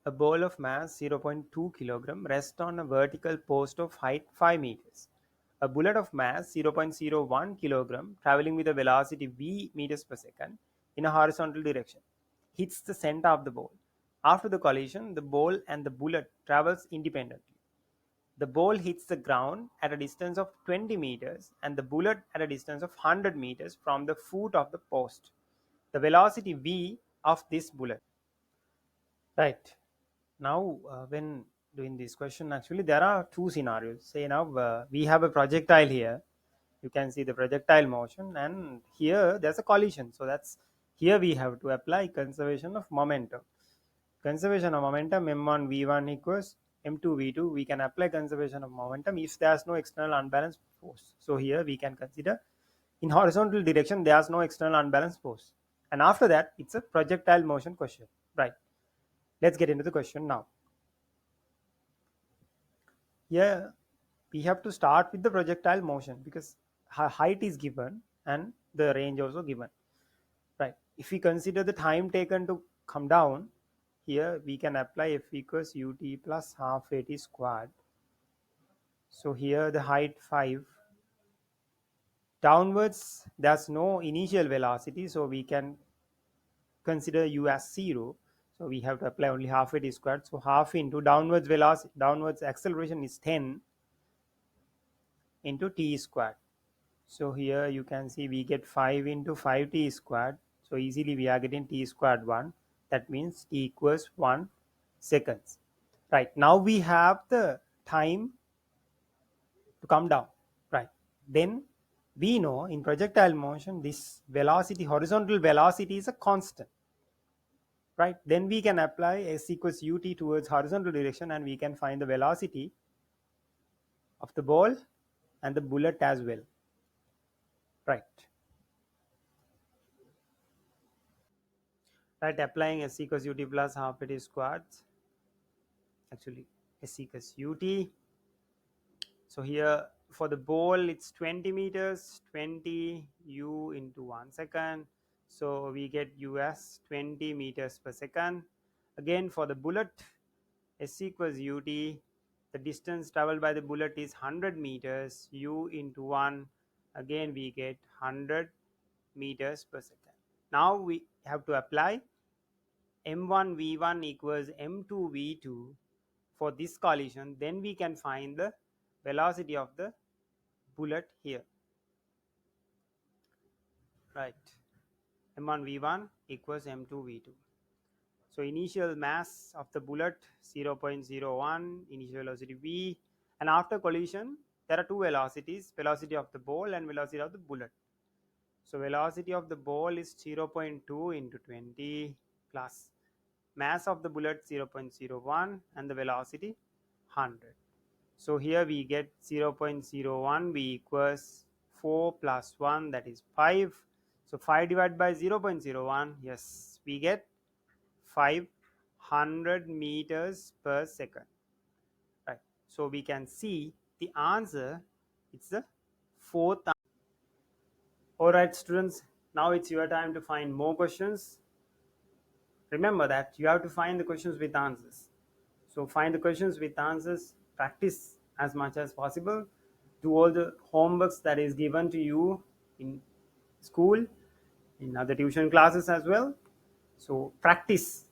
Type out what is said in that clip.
A ball of mass 0.2 kg rests on a vertical post of height 5 meters. A bullet of mass 0.01 kg traveling with a velocity v meters per second in a horizontal direction hits the center of the ball. After the collision, the ball and the bullet travels independently. The ball hits the ground at a distance of 20 meters and the bullet at a distance of 100 meters from the foot of the post. The velocity v of this bullet. Right. Now, when doing this question, actually, there are two scenarios. Say now we have a projectile here. You can see the projectile motion, and here there's a collision. So that's here we have to apply conservation of momentum. Conservation of momentum m1 v1 equals m2 v2. We can apply conservation of momentum if there's no external unbalanced force. So here we can consider in horizontal direction there's no external unbalanced force, and after that it's a projectile motion question. Right. Let's get into the question now. Here we have to start with the projectile motion because height is given and the range also given. Right. If we consider the time taken to come down, here we can apply F equals ut plus half at squared. So here the height 5. Downwards there's no initial velocity, so we can consider u as 0. So we have to apply only half at squared. So half into downwards velocity, downwards acceleration is 10 into t squared. So here you can see we get 5 into 5t squared. So easily we are getting t squared 1. That means t equals 1 seconds. Right. Now we have the time to come down. Right. Then we know in projectile motion this velocity, horizontal velocity is a constant. Right. Then we can apply s equals ut towards horizontal direction and we can find the velocity of the ball and the bullet as well. Right. Right, applying s equals ut plus half it is squared. Actually s equals ut. So here for the ball it's 20 meters, 20 u into 1 second. So we get us 20 meters per second. Again for the bullet, s equals ut. The distance traveled by the bullet is 100 meters, u into 1. Again we get 100 meters per second. Now we have to apply m1 v1 equals m2 v2 for this collision. Then we can find the velocity of the bullet here. Right. m1 v1 equals m2 v2. So initial mass of the bullet 0.01, initial velocity v, and after collision there are two velocities, velocity of the ball and velocity of the bullet. So velocity of the ball is 0.2 into 20 plus mass of the bullet 0.01 and the velocity 100. So here we get 0.01 v equals 4 plus 1, that is 5. So 5 divided by 0.01, yes, we get 500 meters per second. Right. So we can see the answer, it's the fourth. Alright students, now it's your time to find more questions. Remember that you have to find the questions with answers. So find the questions with answers, practice as much as possible, do all the homeworks that is given to you in school, in other tuition classes as well. So practice